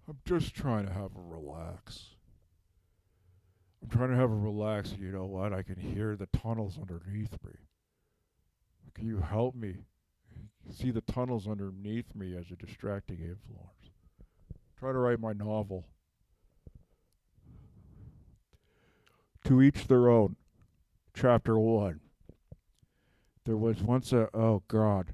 I'm just trying to have a relax. I'm trying to have a relax. You know what? I can hear the tunnels underneath me. Can you help me see the tunnels underneath me as a distracting influence? Try to write my novel. To each their own. Chapter 1. There was once a. Oh, God.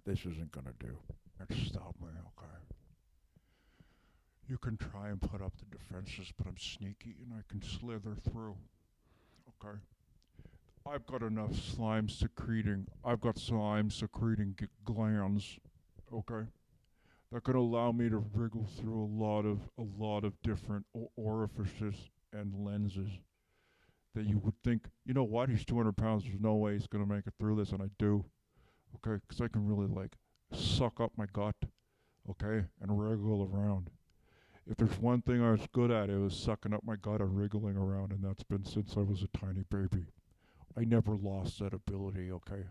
This isn't going to do. Just stop me, okay? You can try and put up the defenses, but I'm sneaky and I can slither through. Okay? I've got slime secreting glands. Okay? That could allow me to wriggle through a lot of different orifices and lenses that you would think, you know what, he's 200 pounds, there's no way he's going to make it through this, and I do, okay, because I can really, like, suck up my gut, okay, and wriggle around. If there's one thing I was good at, it was sucking up my gut and wriggling around, and that's been since I was a tiny baby. I never lost that ability, okay,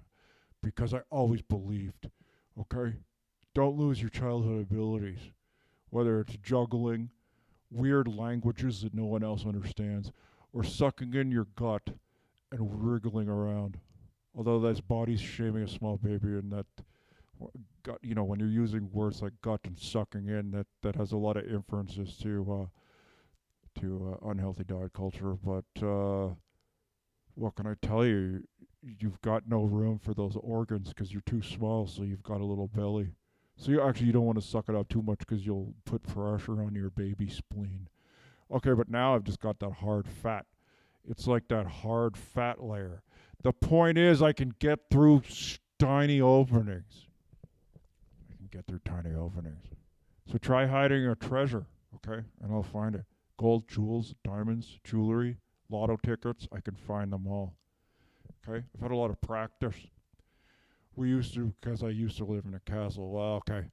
because I always believed, okay, don't lose your childhood abilities, whether it's juggling, weird languages that no one else understands, or sucking in your gut and wriggling around. Although that's body shaming a small baby, and that gut, when you're using words like gut and sucking in, that has a lot of inferences to unhealthy diet culture. But what can I tell you? You've got no room for those organs because you're too small, so you've got a little belly. So you don't want to suck it up too much because you'll put pressure on your baby spleen. Okay, but now I've just got that hard fat. It's like that hard fat layer. The point is, I can get through tiny openings. I can get through tiny openings. So try hiding a treasure, okay? And I'll find it. Gold, jewels, diamonds, jewelry, lotto tickets, I can find them all. Okay? I've had a lot of practice. Because I used to live in a castle. Well, okay.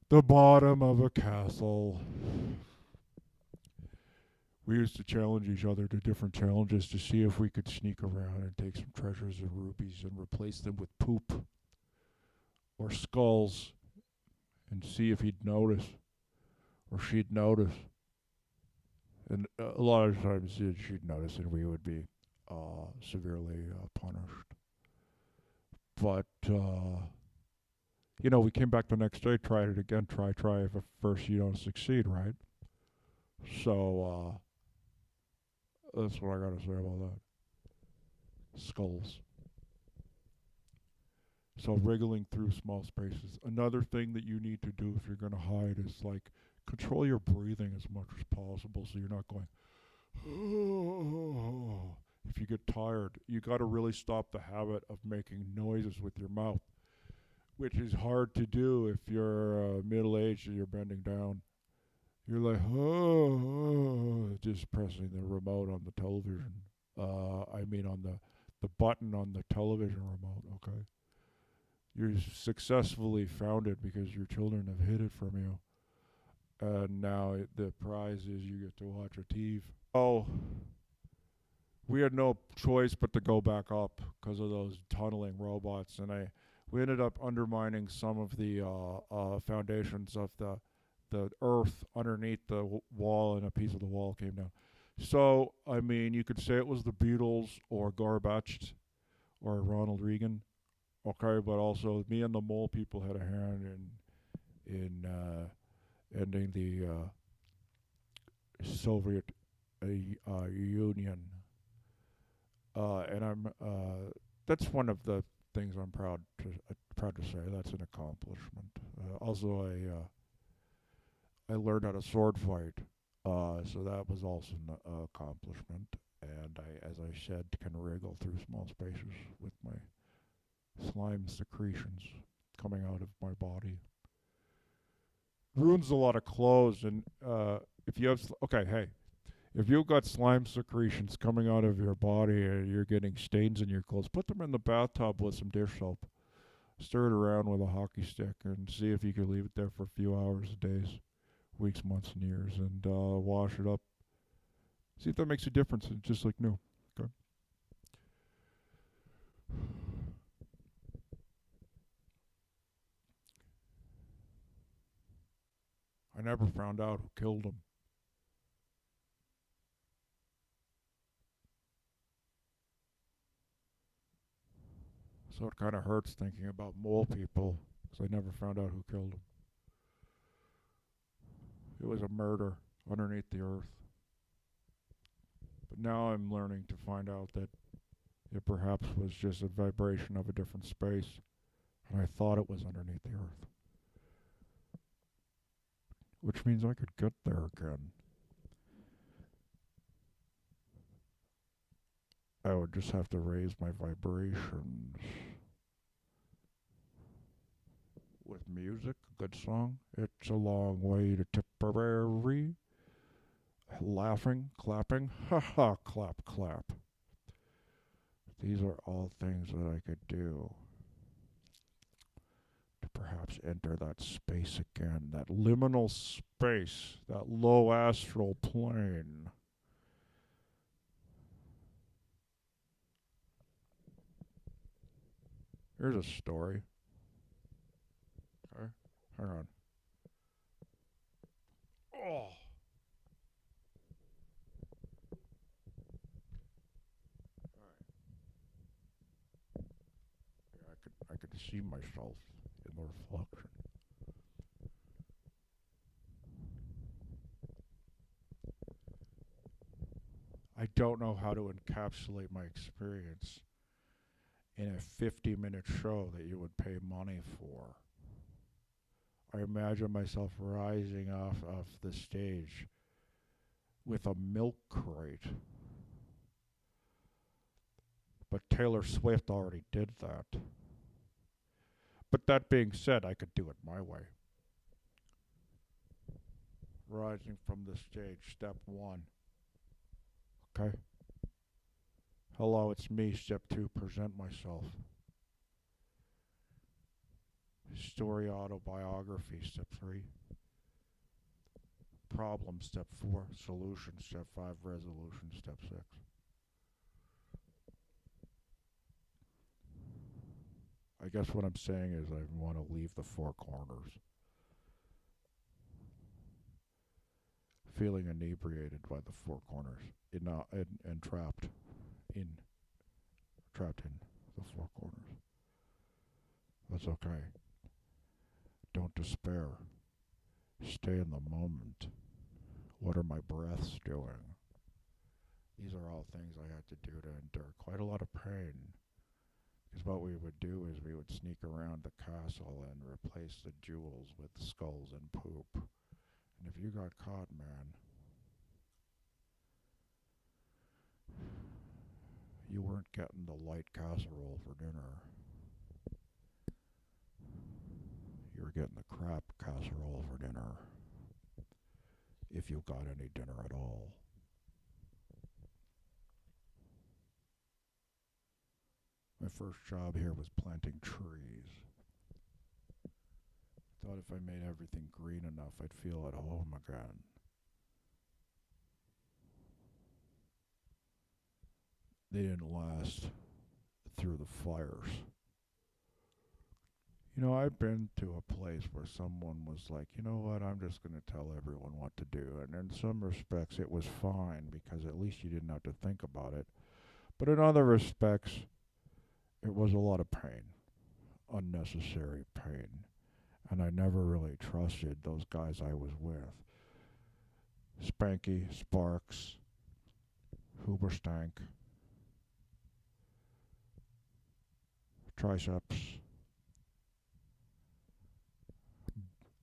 The bottom of a castle. We used to challenge each other to different challenges to see if we could sneak around and take some treasures and rubies and replace them with poop or skulls and see if he'd notice or she'd notice. And a lot of times she'd notice and we would be severely punished. But, we came back the next day, tried it again, try. If at first you don't succeed, right? So that's what I got to say about that. Skulls. So wriggling through small spaces. Another thing that you need to do if you're going to hide is like control your breathing as much as possible so you're not going, oh. If you get tired, you got to really stop the habit of making noises with your mouth, which is hard to do if you're middle aged and you're bending down. You're like, just pressing the remote on the television. On the button on the television remote, okay? You successfully found it because your children have hid it from you. And now the prize is you get to watch a TV. Oh, we had no choice but to go back up because of those tunneling robots, and we ended up undermining some of the foundations of the earth underneath the wall, and a piece of the wall came down. So, you could say it was the Beatles or Gorbachev or Ronald Reagan, okay, but also me and the mole people had a hand in ending the Soviet Union, and that's one of the things I'm proud to say. That's an accomplishment. Also, I learned how to sword fight, so that was also an accomplishment. And as I said, can wriggle through small spaces with my slime secretions coming out of my body. Ruins a lot of clothes, and if you have hey, if you've got slime secretions coming out of your body and you're getting stains in your clothes, put them in the bathtub with some dish soap. Stir it around with a hockey stick and see if you can leave it there for a few hours, days, weeks, months, and years, and wash it up. See if that makes a difference. It's just like new. Okay. I never found out who killed him. So it kind of hurts thinking about mole people because I never found out who killed him. It was a murder underneath the earth. But now I'm learning to find out that it perhaps was just a vibration of a different space, and I thought it was underneath the earth. Which means I could get there again. I would just have to raise my vibrations with music, a good song. It's a long way to Tipperary. Laughing, clapping, ha ha, clap, clap. These are all things that I could do to perhaps enter that space again, that liminal space, that low astral plane. Here's a story. Okay, hang on. Oh. I could see myself in the reflection. I don't know how to encapsulate my experience in a 50-minute show that you would pay money for. I imagine myself rising off of the stage with a milk crate. But Taylor Swift already did that. But that being said, I could do it my way. Rising from the stage, step one. Okay? Hello, it's me. Step two, present myself. Story autobiography, step three. Problem, step four. Solution, step five. Resolution, step six. I guess what I'm saying is I want to leave the four corners. Feeling inebriated by the four corners and trapped in the four corners. That's okay. Don't despair. Stay in the moment. What are my breaths doing? These are all things I had to do to endure quite a lot of pain. Because what we would do is we would sneak around the castle and replace the jewels with skulls and poop. And if you got caught, man, you weren't getting the light casserole for dinner. You were getting the crap casserole for dinner. If you got any dinner at all. My first job here was planting trees. Thought if I made everything green enough, I'd feel at home again. They didn't last through the fires. You know, I've been to a place where someone was like, you know what, I'm just going to tell everyone what to do. And in some respects, it was fine because at least you didn't have to think about it. But in other respects, it was a lot of pain, unnecessary pain. And I never really trusted those guys I was with. Spanky, Sparks, Hooberstank, Triceps,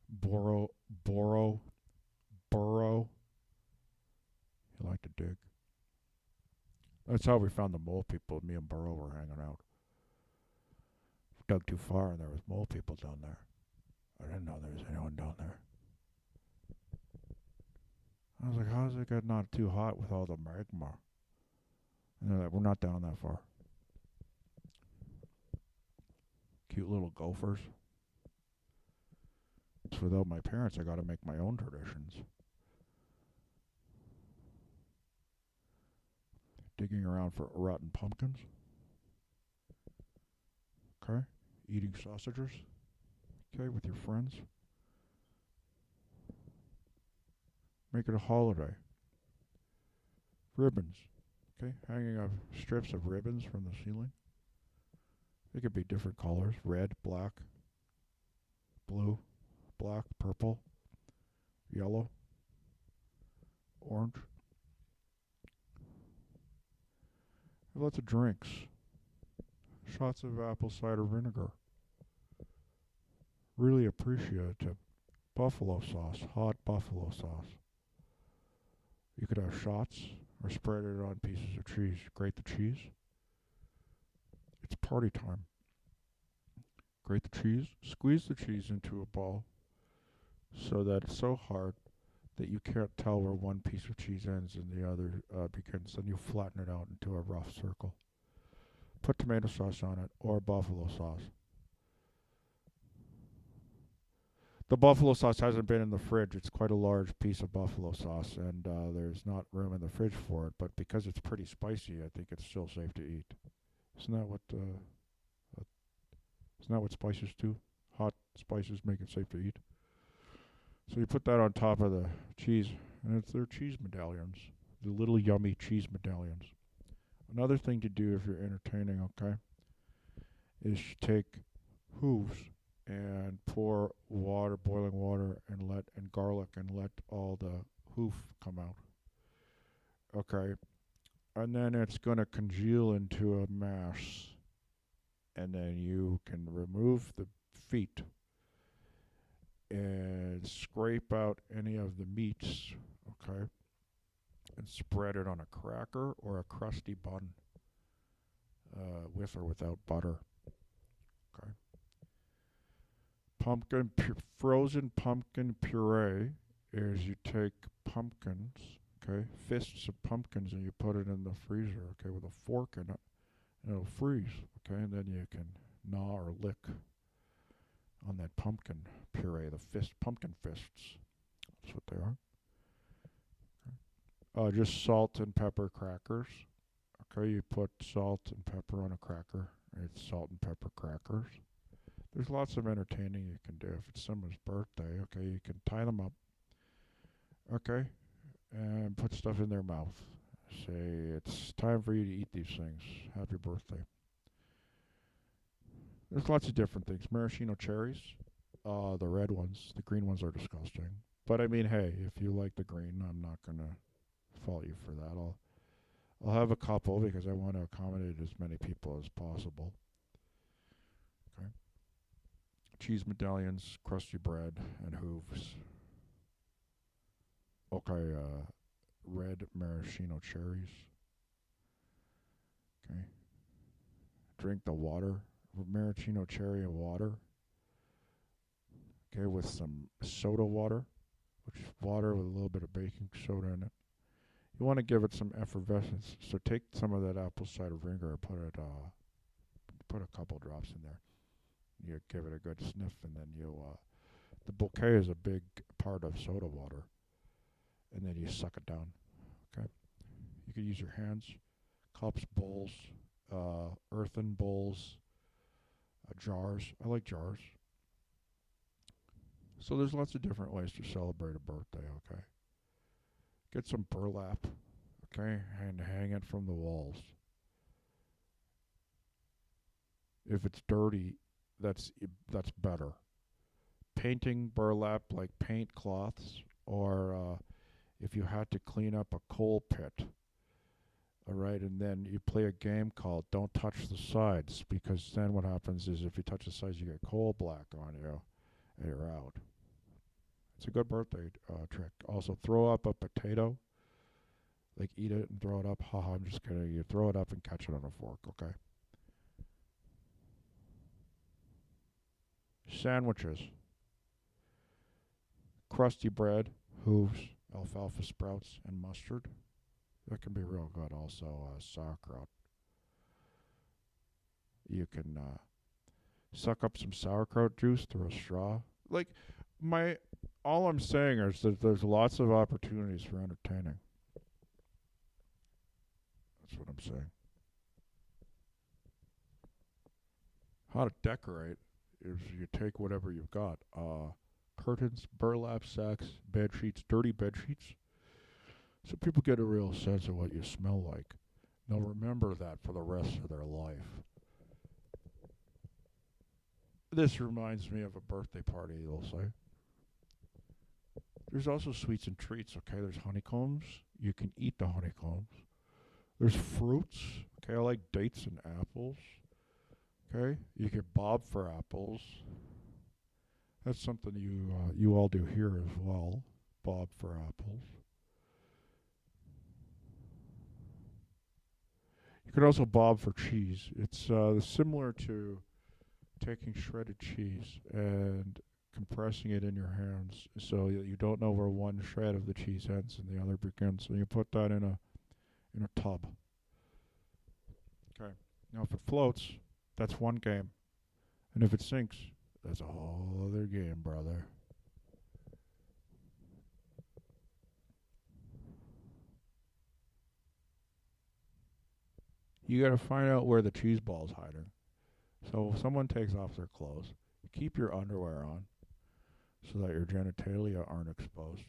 Burrow. You like to dig? That's how we found the mole people. Me and Burrow were hanging out. Dug too far and there was mole people down there. I didn't know there was anyone down there. I was like, how does it get not too hot with all the magma? And they're like, we're not down that far. Cute little gophers. Without my parents, I gotta make my own traditions. Digging around for rotten pumpkins. Okay. Eating sausages. Okay, with your friends. Make it a holiday. Ribbons. Okay, hanging of strips of ribbons from the ceiling. They could be different colors: red, black, blue, black, purple, yellow, orange. Lots of drinks. Shots of apple cider vinegar. Really appreciative. Buffalo sauce, hot buffalo sauce. You could have shots or spread it on pieces of cheese. Grate the cheese. It's party time. Grate the cheese. Squeeze the cheese into a ball so that it's so hard that you can't tell where one piece of cheese ends and the other begins. Then you flatten it out into a rough circle. Put tomato sauce on it or buffalo sauce. The buffalo sauce hasn't been in the fridge. It's quite a large piece of buffalo sauce, and there's not room in the fridge for it. But because it's pretty spicy, I think it's still safe to eat. Isn't that what? Isn't that what spices do? Hot spices make it safe to eat. So you put that on top of the cheese, and they're cheese medallions. The little yummy cheese medallions. Another thing to do if you're entertaining, okay, is you take hooves and pour water, boiling water, and garlic, and let all the hoof come out. Okay, and then it's gonna congeal into a mass, and then you can remove the feet and scrape out any of the meats. Okay, and spread it on a cracker or a crusty bun, with or without butter. Okay. Frozen pumpkin puree is you take pumpkins, okay, fists of pumpkins, and you put it in the freezer, okay, with a fork in it, and it'll freeze, okay, and then you can gnaw or lick on that pumpkin puree, the pumpkin fists. That's what they are. Okay. Just salt and pepper crackers. Okay, you put salt and pepper on a cracker. It's salt and pepper crackers. There's lots of entertaining you can do. If it's someone's birthday, okay, you can tie them up, okay, and put stuff in their mouth. Say, it's time for you to eat these things. Happy birthday. There's lots of different things. Maraschino cherries, the red ones. The green ones are disgusting. But I mean, hey, if you like the green, I'm not going to fault you for that. I'll have a couple because I want to accommodate as many people as possible. Okay. Cheese medallions, crusty bread, and hooves. Okay, red maraschino cherries. Okay. Drink the water, maraschino cherry and water. Okay, with some soda water, which is water with a little bit of baking soda in it. You want to give it some effervescence, so take some of that apple cider vinegar and put a couple drops in there. You give it a good sniff, and then the bouquet is a big part of soda water, and then you suck it down. Okay, you can use your hands, cups, bowls, earthen bowls, jars. I like jars. So there's lots of different ways to celebrate a birthday. Okay, get some burlap, okay, and hang it from the walls. If it's dirty, that's better. Painting burlap like paint cloths, or if you had to clean up a coal pit, all right, and then you play a game called Don't Touch the Sides, because then what happens is if you touch the sides, you get coal black on you, and you're out. It's a good birthday trick. Also, throw up a potato, like eat it and throw it up. Haha, I'm just kidding. You throw it up and catch it on a fork, okay? Sandwiches. Crusty bread, hooves, alfalfa sprouts, and mustard. That can be real good. Also, sauerkraut. You can suck up some sauerkraut juice through a straw. Like, all I'm saying is that there's lots of opportunities for entertaining. That's what I'm saying. How to decorate is you take whatever you've got. Curtains, burlap sacks, bed sheets, dirty bed sheets. So people get a real sense of what you smell like. They'll remember that for the rest of their life. This reminds me of a birthday party, they'll say. There's also sweets and treats, okay? There's honeycombs. You can eat the honeycombs. There's fruits. Okay, I like dates and apples. Okay, you can bob for apples. That's something you all do here as well. Bob for apples. You can also bob for cheese. It's similar to taking shredded cheese and compressing it in your hands so that you don't know where one shred of the cheese ends and the other begins. So you put that in a tub. Okay. Now if it floats, that's one game. And if it sinks, that's a whole other game, brother. You gotta find out where the cheese ball's hiding. So if someone takes off their clothes, keep your underwear on so that your genitalia aren't exposed.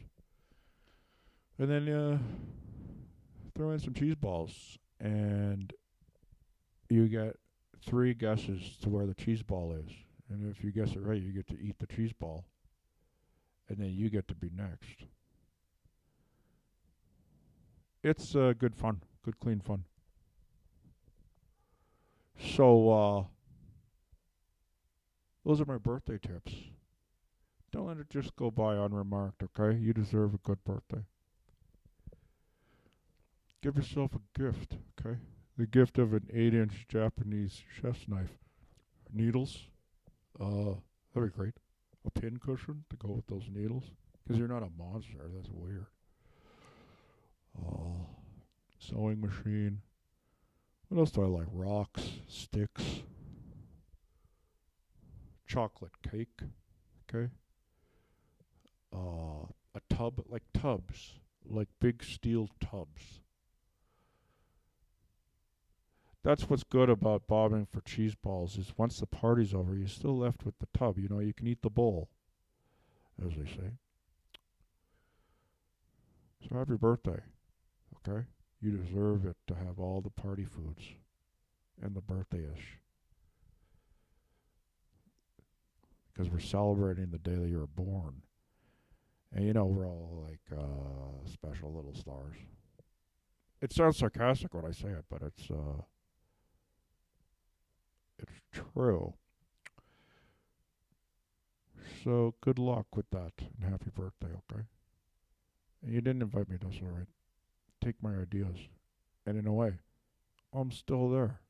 And then throw in some cheese balls, and you get three guesses to where the cheese ball is. And if you guess it right, you get to eat the cheese ball. And then you get to be next. It's good fun, good clean fun. So those are my birthday tips. Don't let it just go by unremarked, okay? You deserve a good birthday. Give yourself a gift, okay? The gift of an 8-inch Japanese chef's knife. Needles, that'd be great. A pin cushion to go with those needles. Because you're not a monster, that's weird. Uh, Sewing machine. What else do I like? Rocks, sticks, chocolate cake, okay? A tub, like tubs, like big steel tubs. That's what's good about bobbing for cheese balls is once the party's over, you're still left with the tub. You know, you can eat the bowl, as they say. So happy birthday, okay? You deserve it to have all the party foods and the birthday-ish. Because we're celebrating the day that you were born. And you know, we're all like special little stars. It sounds sarcastic when I say it, but it's true. So good luck with that and happy birthday, okay? And you didn't invite me, that's alright. Take my ideas. And in a way, I'm still there.